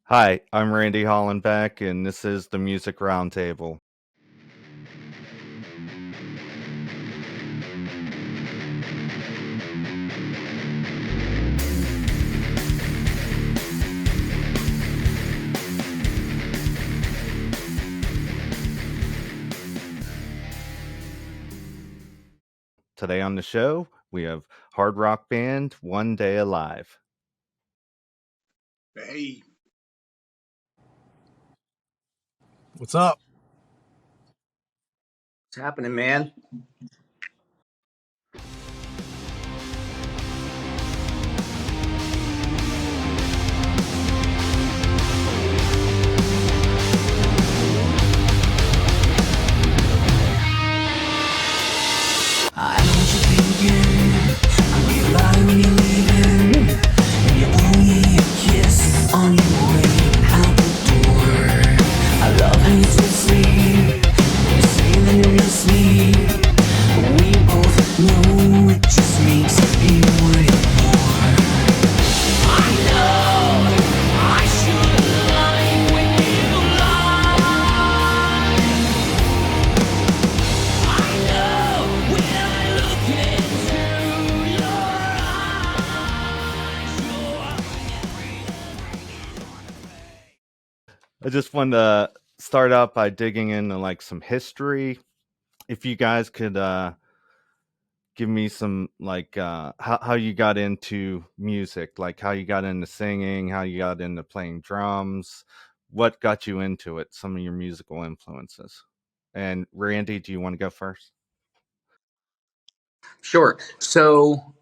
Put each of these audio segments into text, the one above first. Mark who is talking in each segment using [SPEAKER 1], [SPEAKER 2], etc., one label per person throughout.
[SPEAKER 1] Hi, I'm Randy Hollenbeck, and this is the Music Roundtable. Today on the show, we have hard rock band One Day Alive.
[SPEAKER 2] Hey,
[SPEAKER 3] What's up?
[SPEAKER 4] What's happening, man?
[SPEAKER 5] I know what you're thinking. I know you lie when you're leaving, and you owe me a kiss on your way out the door. I love how you twist me when you say that you miss me, but we both know it just makes you want it more. I know I should lie when you lie. I know when I look into your
[SPEAKER 1] I just wanted to start out by digging into some history. If you guys could give me some how you got into music, like how you got into singing, how you got into playing drums, what got you into it, some of your musical influences. And Randy, do you want to go first?
[SPEAKER 4] Sure.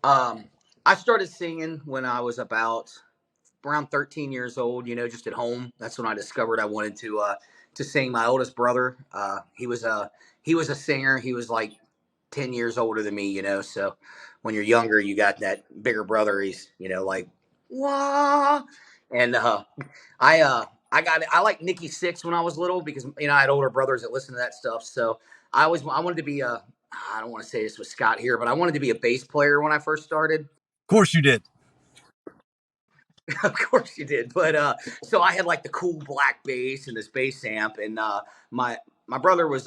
[SPEAKER 4] I started singing when I was about around 13 years old. Just at home. That's when I discovered I wanted to sing. My oldest brother, he was a singer. He was like 10 years older than me. So when you're younger, you got that bigger brother. He's like wah, and I like Nikki Sixx when I was little because I had older brothers that listened to that stuff. So I wanted to be a I don't want to say this with Scott here, but I wanted to be a bass player when I first started.
[SPEAKER 3] Of course you did.
[SPEAKER 4] Of course you did. But so I had like the cool black bass and this bass amp, and my brother was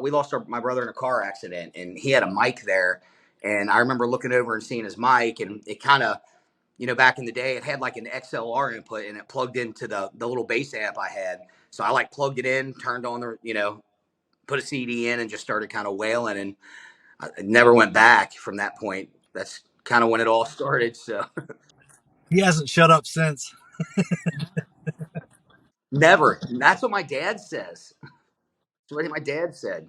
[SPEAKER 4] we lost my brother in a car accident, and he had a mic there, and I remember looking over and seeing his mic, and it kind of back in the day it had like an XLR input, and it plugged into the little bass amp I had. So I like plugged it in, turned on the put a CD in, and just started kind of wailing, and I never went back from that point. That's kind of when it all started. So
[SPEAKER 3] He hasn't shut up since.
[SPEAKER 4] never. That's what my dad says. That's what my dad said.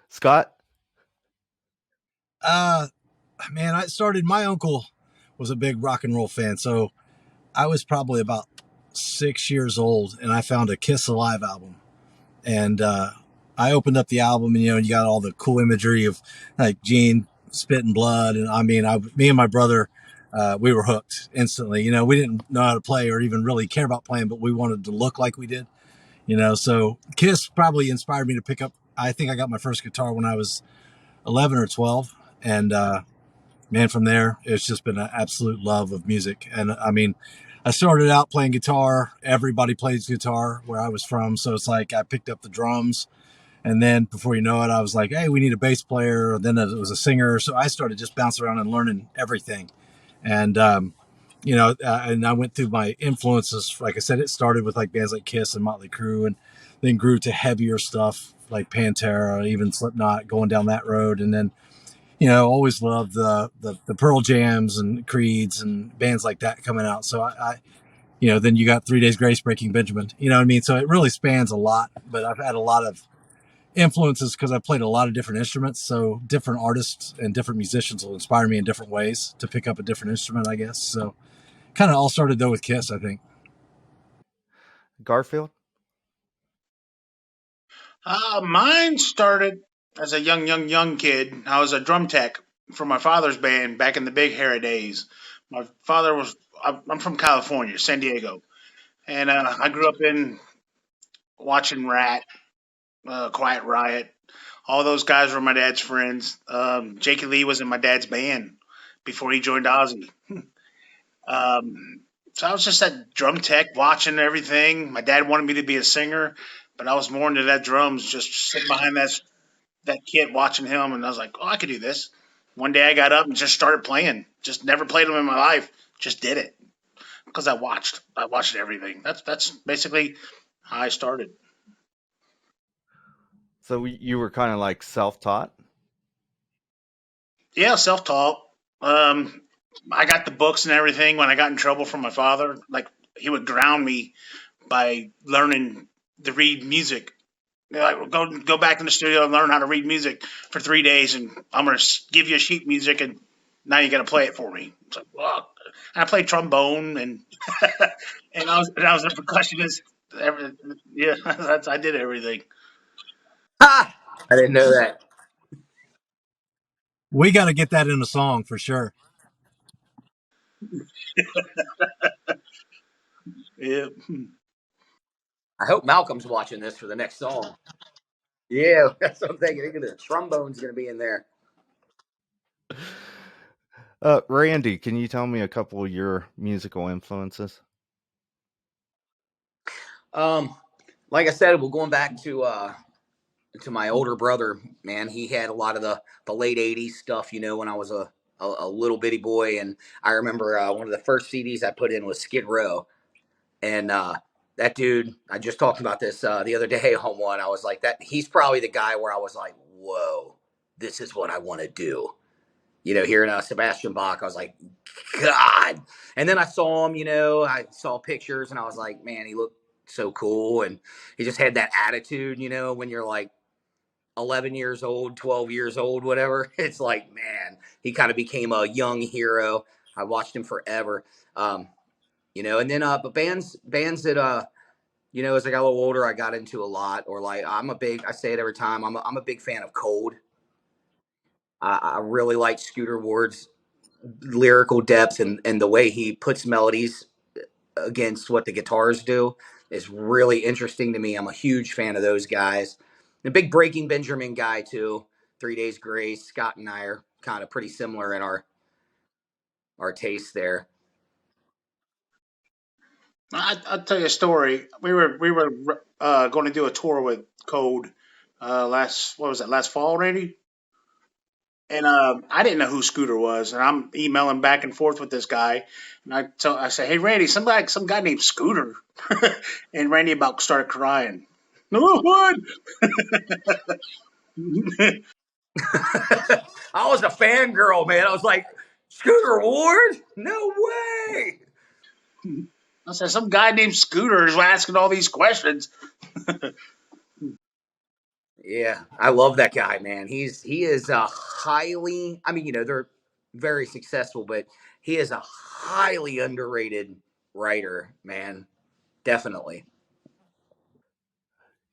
[SPEAKER 1] Scott?
[SPEAKER 3] Uh Man, I started my uncle was a big rock and roll fan, so I was probably about 6 years old and I found a Kiss Alive album. And I opened up the album and you got all the cool imagery of like Gene spitting blood, and me and my brother we were hooked instantly. We didn't know how to play or even really care about playing, but we wanted to look like we did. So Kiss probably inspired me to pick up. I think I got my first guitar when I was 11 or 12, and man, from there it's just been an absolute love of music. And I started out playing guitar. Everybody plays guitar where I was from, so it's like I picked up the drums, and then before you know it, I was like, hey, we need a bass player. Then it was a singer, so I started just bouncing around and learning everything. And and I went through my influences. Like I said, it started with like bands like Kiss and Motley Crue, and then grew to heavier stuff like Pantera, even Slipknot, going down that road. And then always loved the Pearl Jams and Creeds and bands like that coming out. So then you got 3 Days Grace, Breaking Benjamin. You know what I mean? So it really spans a lot. But I've had a lot of influences because I played a lot of different instruments. So different artists and different musicians will inspire me in different ways to pick up a different instrument, I guess. So kind of all started though with Kiss, I think.
[SPEAKER 1] Garfield?
[SPEAKER 2] mine started as a young kid. I was a drum tech for my father's band back in the big hairy days. My father was, I'm from California, San Diego, and I grew up in watching Rat, Quiet Riot. All those guys were my dad's friends. Jakey Lee was in my dad's band before he joined Ozzy. Um, So I was just that drum tech watching everything. My dad wanted me to be a singer, but I was more into that drums, just sitting behind that kid watching him, and I was like, oh, I could do this. One day I got up and just started playing. Just never played them in my life. Just did it because I watched. I watched everything. That's basically how I started.
[SPEAKER 1] So you were kind of like self-taught.
[SPEAKER 2] Yeah, self taught. Um, I got the books and everything when I got in trouble from my father. Like he would ground me by learning to read music. Like go back in the studio and learn how to read music for 3 days, and I'm gonna give you a sheet music, and now you got to play it for me. It's like, well, and I played trombone, and and I was a percussionist. Every, yeah, I did everything.
[SPEAKER 4] Ha! I didn't know that.
[SPEAKER 3] We got to get that in a song for sure.
[SPEAKER 2] Yeah.
[SPEAKER 4] I hope Malcolm's watching this for the next song. Yeah, that's what I'm thinking. The trombone's going to be in there.
[SPEAKER 1] Randy, can you tell me a couple of your musical influences?
[SPEAKER 4] Um, like I said, we're going back to my older brother. Man, he had a lot of the late '80s stuff. You know, when I was a little bitty boy, and I remember one of the first CDs I put in was Skid Row, and that dude. I just talked about this the other day on one. I was like, that he's probably the guy where I was like, whoa, this is what I want to do. You know, hearing Sebastian Bach, I was like, God. And then I saw him, you know, I saw pictures and I was like, man, he looked so cool. And he just had that attitude, you know, when you're like 11 years old, 12 years old, whatever. It's like, man, he kind of became a young hero. I watched him forever. Um, you know, and then, but bands that, you know, as I got a little older, I got into a lot, or like, I say it every time, I'm a big fan of Cold. I really like Scooter Ward's lyrical depth and the way he puts melodies against what the guitars do is really interesting to me. I'm a huge fan of those guys. A big Breaking Benjamin guy too. 3 Days Grace. Scott and I are kind of pretty similar in our taste there.
[SPEAKER 2] I'll tell you a story. We were going to do a tour with Code last what was it last fall, Randy? And I didn't know who Scooter was, and I'm emailing back and forth with this guy, and I say, hey Randy, some guy named Scooter, and Randy about started crying. No, what?
[SPEAKER 4] I was a fangirl, man. I was like, Scooter Ward? No way.
[SPEAKER 2] I said some guy named Scooter is asking all these questions.
[SPEAKER 4] Yeah, I love that guy, man. He is a highly. I mean, you know, they're very successful, but he is a highly underrated writer, man. Definitely.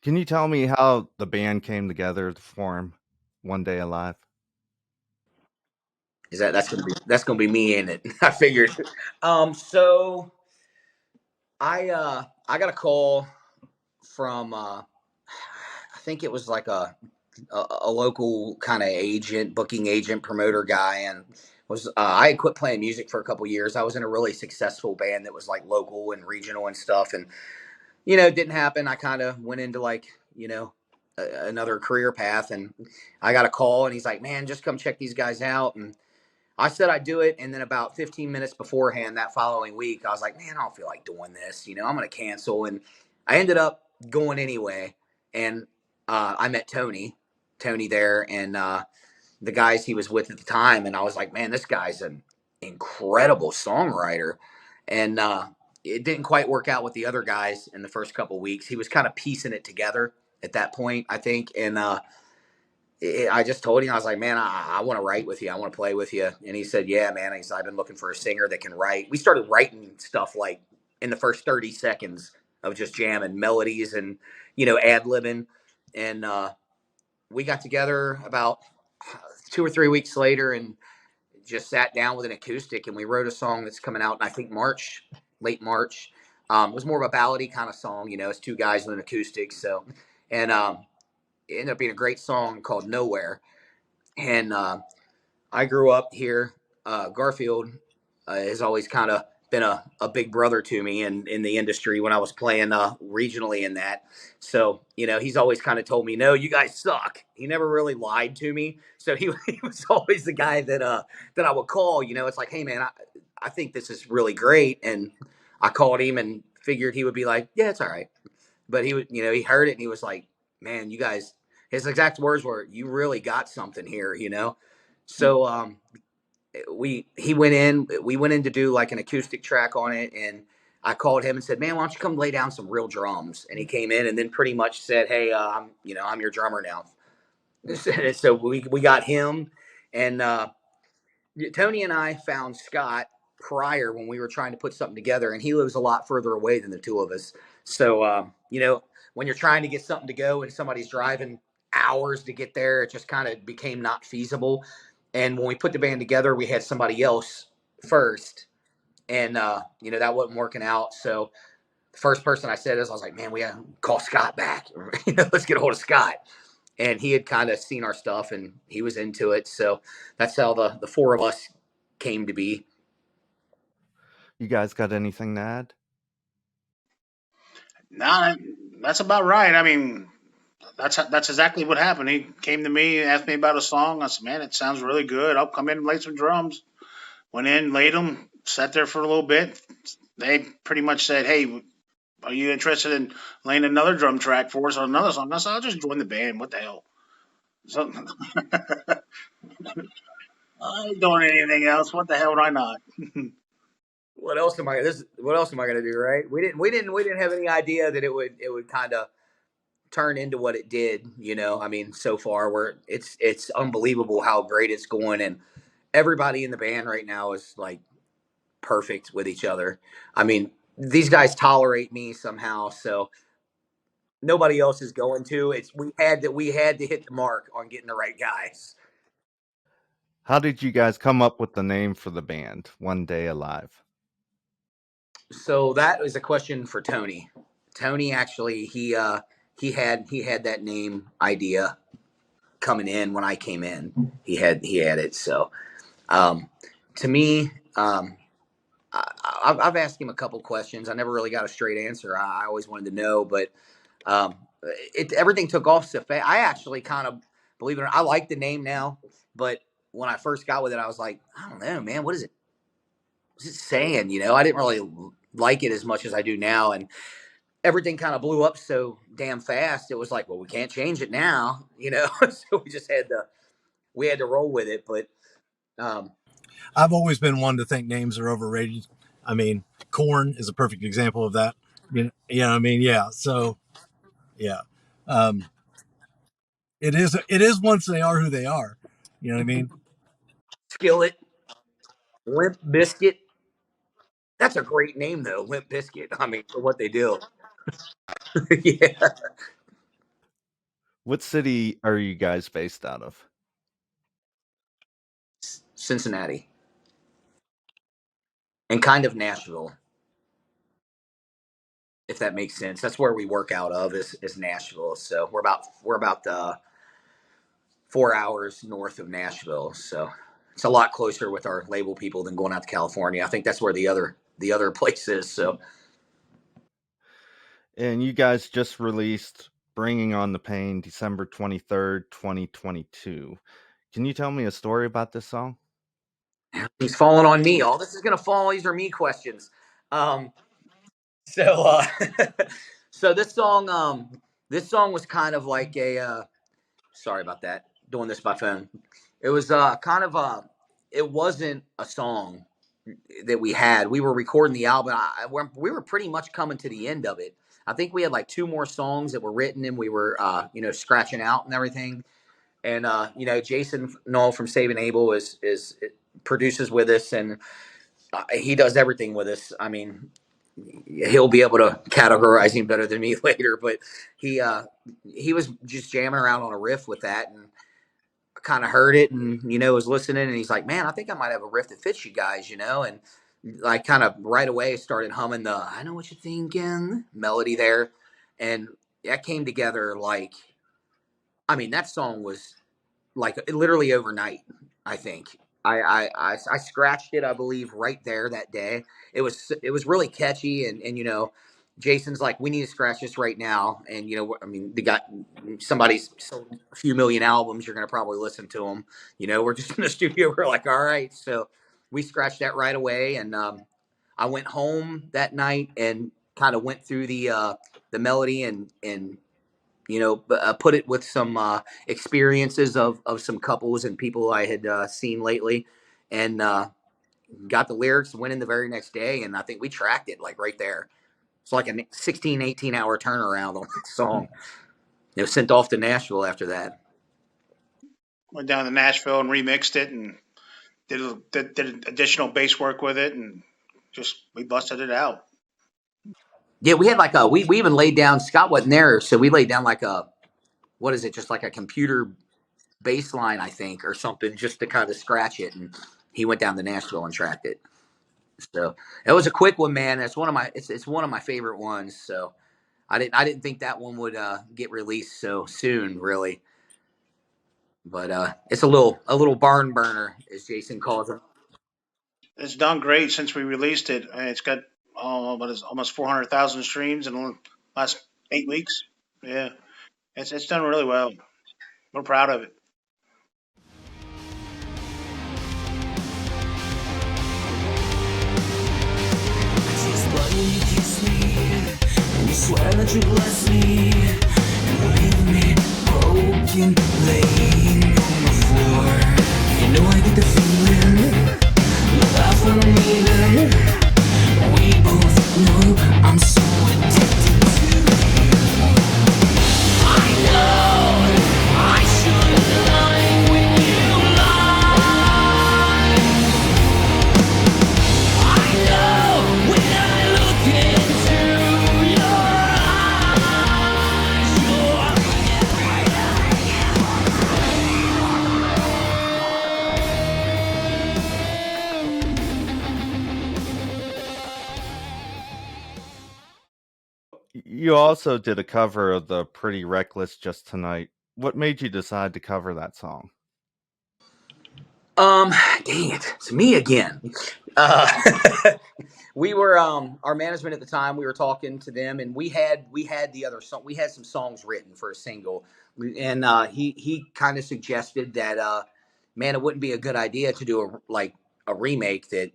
[SPEAKER 1] Can you tell me how the band came together to form One Day Alive?
[SPEAKER 4] Is that's gonna be me in it? I figured. So I got a call from I think it was like a local kind of agent, booking agent, promoter guy, and was I had quit playing music for a couple years. I was in a really successful band that was like local and regional and stuff, and you know, it didn't happen. I kind of went into like you know another career path, and I got a call, and he's like, "Man, just come check these guys out." And I said I'd do it, and then about 15 minutes beforehand, that following week, I was like, "Man, I don't feel like doing this. You know, I'm going to cancel." And I ended up going anyway, and I met Tony there, and the guys he was with at the time, and I was like, "Man, this guy's an incredible songwriter." And it didn't quite work out with the other guys in the first couple weeks. He was kind of piecing it together at that point, I think, and I just told him, I was like, man, I want to write with you. I want to play with you. And he said, yeah, man. I've been looking for a singer that can write. We started writing stuff like in the first 30 seconds of just jamming melodies and, you know, ad libbing. And we got together about 2 or 3 weeks later and just sat down with an acoustic and we wrote a song that's coming out in, I think, March, late March. It was more of a ballady kind of song. You know, it's two guys with an acoustic. So, and it ended up being a great song called Nowhere. And I grew up here. Garfield has always kind of been a big brother to me in the industry when I was playing regionally in that. So, he's always kind of told me, no, you guys suck. He never really lied to me. So he was always the guy that I would call. It's like, hey, man, I think this is really great. And I called him and figured he would be like, yeah, it's all right. But he would, he heard it and he was like, man, you guys, his exact words were, you really got something here. So, we went in to do like an acoustic track on it, and I called him and said, man, why don't you come lay down some real drums? And he came in and then pretty much said, hey, I'm your drummer now. So we got him, and Tony and I found Scott prior when we were trying to put something together, and he lives a lot further away than the two of us. So, when you're trying to get something to go and somebody's driving hours to get there, it just kind of became not feasible. And when we put the band together, we had somebody else first, and that wasn't working out. So the first person I said is, I was like, man, we gotta call Scott back. Let's get a hold of Scott. And he had kind of seen our stuff and he was into it. So that's how the four of us came to be.
[SPEAKER 1] You guys got anything to add?
[SPEAKER 2] No, that's about right. I mean, that's exactly what happened. He came to me, asked me about a song. I said, "Man, it sounds really good. I'll come in and play some drums." Went in, laid them, sat there for a little bit. They pretty much said, "Hey, are you interested in laying another drum track for us on another song?" I said, "I'll just join the band. What the hell?" So, I ain't doing anything else. What the hell would I not?
[SPEAKER 4] What else am I gonna do, right? We didn't have any idea that it would kind of turn into what it did. I mean, so far it's unbelievable how great it's going, and everybody in the band right now is like perfect with each other. I mean, these guys tolerate me somehow, so nobody else is going to. We had to hit the mark on getting the right guys.
[SPEAKER 1] How did you guys come up with the name for the band, One Day Alive?
[SPEAKER 4] So that is a question for Tony. Tony actually he had that name idea coming in when I came in. He had it. So um, to me, I've asked him a couple questions. I never really got a straight answer. I always wanted to know, but um, everything took off so fast. I actually kind of believe it or not, I like the name now, but when I first got with it, I was like, I don't know, man, what is it? What's it saying? I didn't really like it as much as I do now, and everything kind of blew up so damn fast. It was like, well, we can't change it now. So we had to roll with it. But um,
[SPEAKER 3] I've always been one to think names are overrated. I mean, corn is a perfect example of that. You know what I mean? Yeah. So, yeah. Um, it is once they are who they are. You know what I mean?
[SPEAKER 4] Skillet, Limp Biscuit. That's a great name though, Limp Biscuit. I mean, for what they do. Yeah.
[SPEAKER 1] What city are you guys based out of?
[SPEAKER 4] Cincinnati and kind of Nashville, if that makes sense. That's where we work out of is Nashville. So we're about 4 hours north of Nashville. So it's a lot closer with our label people than going out to California. I think that's where the other place is. So
[SPEAKER 1] And you guys just released Bringing on the Pain December 23rd, 2022. Can you tell me a story about this song?
[SPEAKER 4] he's falling on me. All this is gonna fall. These are me questions. Um, so so this song was kind of like a sorry about that. Doing this by phone. It was kind of a. It wasn't a song that we had. We were recording the album. We were pretty much coming to the end of it. I think we had like two more songs that were written, and we were scratching out and everything. And Jason Knoll from Saving Abel is produces with us, and he does everything with us. I mean, he'll be able to categorize him better than me later, but he was just jamming around on a riff with that, and kind of heard it and was listening, and he's like, man, I think I might have a riff that fits you guys. And like kind of right away started humming the I know what you're thinking melody there, and that came together like, I mean, that song was like literally overnight, I think. I scratched it, I believe, right there that day. It was really catchy, and Jason's like, we need to scratch this right now, and I mean, they got somebody's sold a few million albums. You're gonna probably listen to them. We're just in the studio. We're like, all right, so we scratched that right away, and I went home that night and kind of went through the melody and put it with some experiences of some couples and people I had seen lately, and got the lyrics. Went in the very next day, and I think we tracked it like right there. It's like a 16, 18-hour turnaround on the song. It was sent off to Nashville after that.
[SPEAKER 2] Went down to Nashville and remixed it and did additional bass work with it, and just we busted it out.
[SPEAKER 4] Yeah, we had like we even laid down. Scott wasn't there, so we laid down like what is it? Just like a computer bass line, I think, or something, just to kind of scratch it. And he went down to Nashville and tracked it. So it was a quick one, man. It's one of my favorite ones. So I didn't think that one would get released so soon, really. But it's a little barn burner, as Jason calls it.
[SPEAKER 2] It's done great since we released it. It's got almost 400,000 streams in the last 8 weeks. Yeah, it's done really well. We're proud of it.
[SPEAKER 5] You kiss me, and you swear that you bless me, and leave me broken, laying on the floor. I get the feeling, without a meaning. We both know I'm so addicted to you. I know I shouldn't lie when you lie. I know when I look into your eyes,
[SPEAKER 1] You also did a cover of the Pretty Reckless Just Tonight. What made you decide to cover that song?
[SPEAKER 4] Dang it, it's me again. Uh, we were our management at the time. We were talking to them, and we had the other song. We had some songs written for a single, and he kind of suggested that man, it wouldn't be a good idea to do a remake that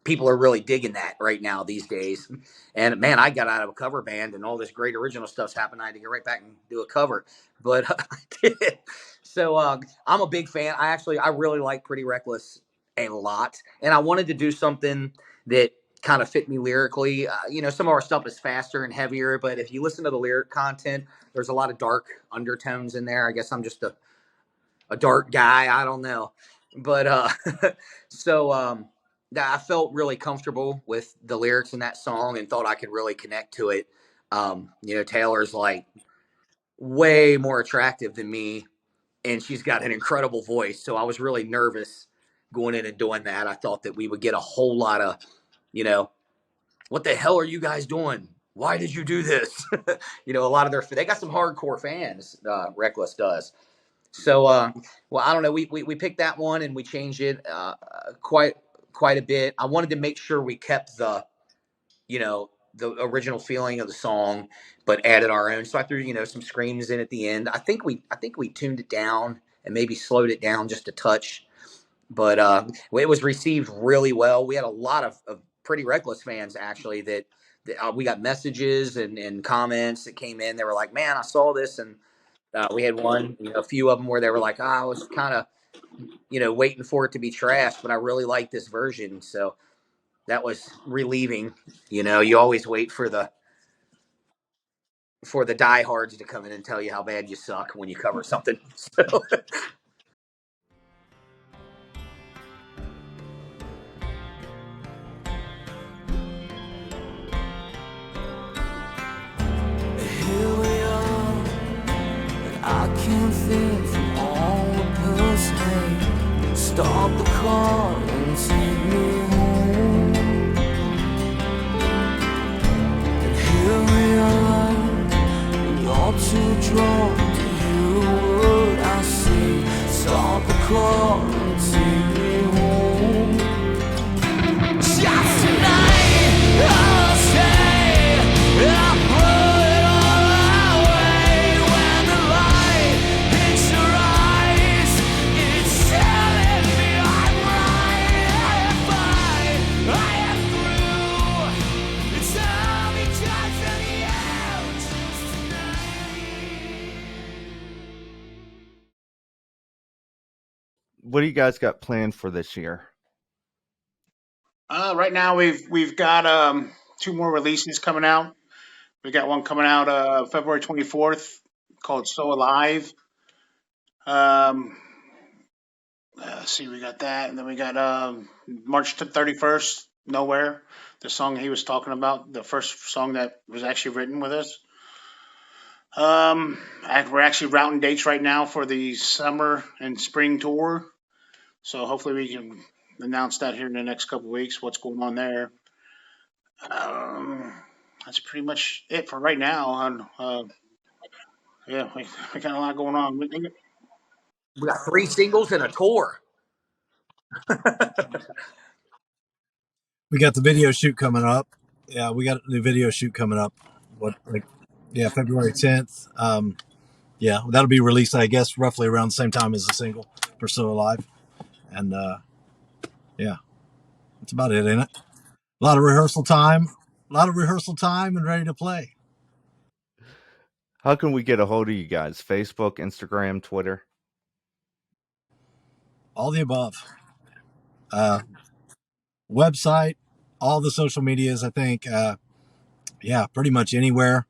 [SPEAKER 4] people are really digging that right now these days. And man, I got out of a cover band and all this great original stuff's happened. I had to get right back and do a cover, but I did. So I'm a big fan. I really like Pretty Reckless a lot, and I wanted to do something that kind of fit me lyrically. Some of our stuff is faster and heavier, but if you listen to the lyric content, there's a lot of dark undertones in there. I guess I'm just a dark guy. I don't know, but so I felt really comfortable with the lyrics in that song and thought I could really connect to it. Taylor's like way more attractive than me, and she's got an incredible voice. So I was really nervous going in and doing that. I thought that we would get a whole lot of, what the hell are you guys doing? Why did you do this? A lot of they got some hardcore fans. Reckless does. So, well, I don't know. We picked that one and we changed it quite a bit. I wanted to make sure we kept the original feeling of the song, but added our own. So I threw, some screams in at the end. I think we tuned it down and maybe slowed it down just a touch, but it was received really well. We had a lot of Pretty Reckless fans actually that we got messages and comments that came in. They were like, "Man, I saw this," and we had a few of them where they were like, "I was kind of, waiting for it to be trash, but I really like this version." So that was relieving. You always wait for the diehards to come in and tell you how bad you suck when you cover something. So.
[SPEAKER 5] here we are, and I can't think from all the pills. Hey, stop the car and take me home. And here we are, and you're too drunk to hear a word I say. Stop the car and take me home.
[SPEAKER 1] what do you guys got planned for this year?
[SPEAKER 2] Right now we've got two more releases coming out. We got one coming out February 24th called "So Alive." Um, let's see, we got that, and then we got March 31st, "Nowhere," the song he was talking about, the first song that was actually written with us. We're actually routing dates right now for the summer and spring tour, so hopefully we can announce that here in the next couple of weeks. What's going on there? Um, that's pretty much it for right now. And yeah, we got a lot going on.
[SPEAKER 4] We got 3 singles and a tour.
[SPEAKER 3] We got the video shoot coming up. Yeah, we got the video shoot coming up. Yeah, February 10th. Yeah, that'll be released, I guess, roughly around the same time as the single for "So Alive." And yeah, that's about it, ain't it? A lot of rehearsal time. And ready to play.
[SPEAKER 1] How can we get a hold of you guys? Facebook, Instagram, Twitter?
[SPEAKER 3] All the above. Website, all the social medias, I think. Yeah, pretty much anywhere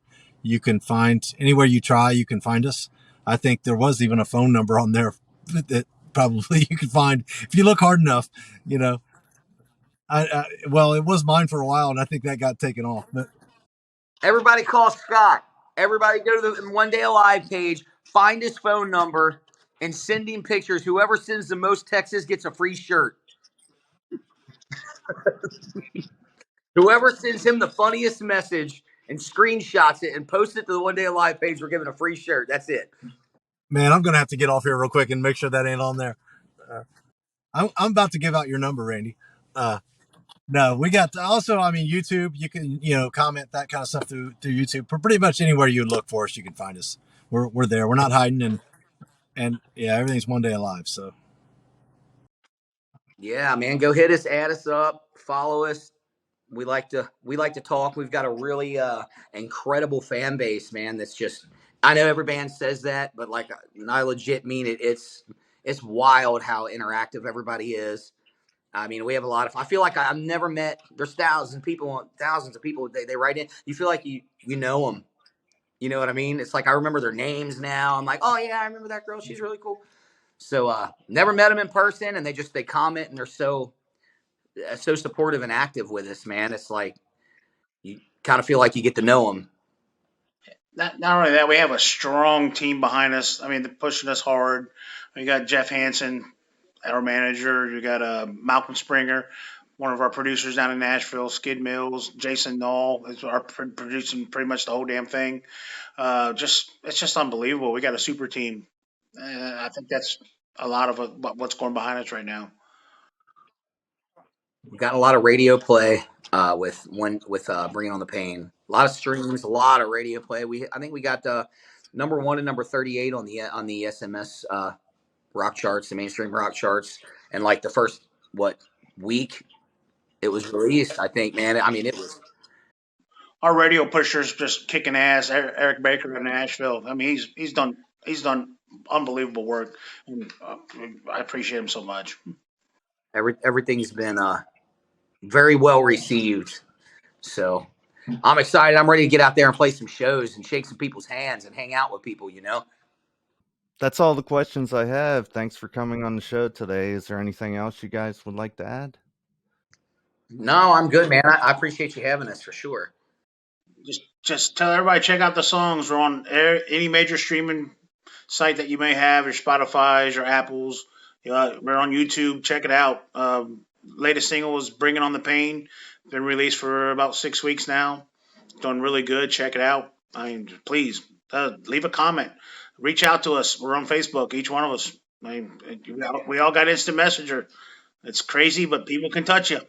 [SPEAKER 3] anywhere you try, you can find us. I think there was even a phone number on there that probably you can find if you look hard enough. You know, well, it was mine for a while, and I think that got taken off. But
[SPEAKER 4] Everybody call Scott. Everybody go to the One Day Alive page, find his phone number, and send him pictures. Whoever sends the most texts gets a free shirt. Whoever sends him the funniest message and screenshots it and posts it to the One Day Alive page, we're giving a free shirt. That's it.
[SPEAKER 3] man, I'm gonna have to get off here real quick and make sure that ain't on there. I'm about to give out your number, Randy. No, we got also. I mean, YouTube. You can comment that kind of stuff through YouTube. Pretty much anywhere you look for us, you can find us. We're there. We're not hiding, and yeah, everything's One Day Alive. So
[SPEAKER 4] Yeah, man, go hit us, add us up, follow us. We like to talk. We've got a really incredible fan base, man. That's just, I know every band says that, but like I legit mean it. It's wild how interactive everybody is. I mean, we have a lot of. I feel like I've never met. There's thousands of people. They write in. You feel like you know them. You know what I mean? It's like I remember their names now. I'm like, oh yeah, I remember that girl. She's really cool. So never met them in person, and they comment, and they're so supportive and active with us, man. It's like you kind of feel like you get to know them.
[SPEAKER 2] Not only that, we have a strong team behind us. I mean, they're pushing us hard. We got Jeff Hansen, our manager. You got Malcolm Springer, one of our producers down in Nashville. Skid Mills, Jason Knoll is our producing pretty much the whole damn thing. It's just unbelievable. We got a super team. I think that's a lot of what's going behind us right now.
[SPEAKER 4] We've got a lot of radio play with Bringing on the Pain. A lot of streams, a lot of radio play. I think we got number 1 and number 38 on the SMS rock charts, the mainstream rock charts, and like the first week it was released. I think, man. I mean, it was.
[SPEAKER 2] Our radio pusher's just kicking ass. Eric Baker in Nashville. I mean, he's done unbelievable work, and I appreciate him so much.
[SPEAKER 4] Everything's been very well received. So I'm excited. I'm ready to get out there and play some shows and shake some people's hands and hang out with people,
[SPEAKER 1] That's all the questions I have. Thanks for coming on the show today. Is there anything else you guys would like to add?
[SPEAKER 4] No, I'm good, man. I appreciate you having us for sure.
[SPEAKER 2] Just tell everybody, check out the songs. We're on any major streaming site that you may have, your Spotify's, your Apple's. We're on YouTube. Check it out. Latest single was "Bringing on the Pain." Been released for about 6 weeks now. Done really good. Check it out. I mean, please leave a comment. Reach out to us. We're on Facebook. Each one of us. I mean, we all got instant messenger. It's crazy, but people can touch you.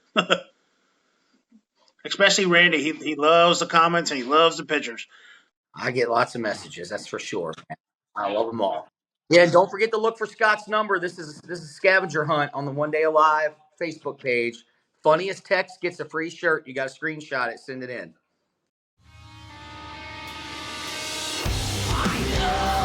[SPEAKER 2] Especially Randy. He loves the comments and he loves the pictures.
[SPEAKER 4] I get lots of messages, that's for sure. I love them all. Yeah, don't forget to look for Scott's number. This is scavenger hunt on the One Day Alive Facebook page. Funniest text gets a free shirt. You got to screenshot it, send it in.
[SPEAKER 5] I know.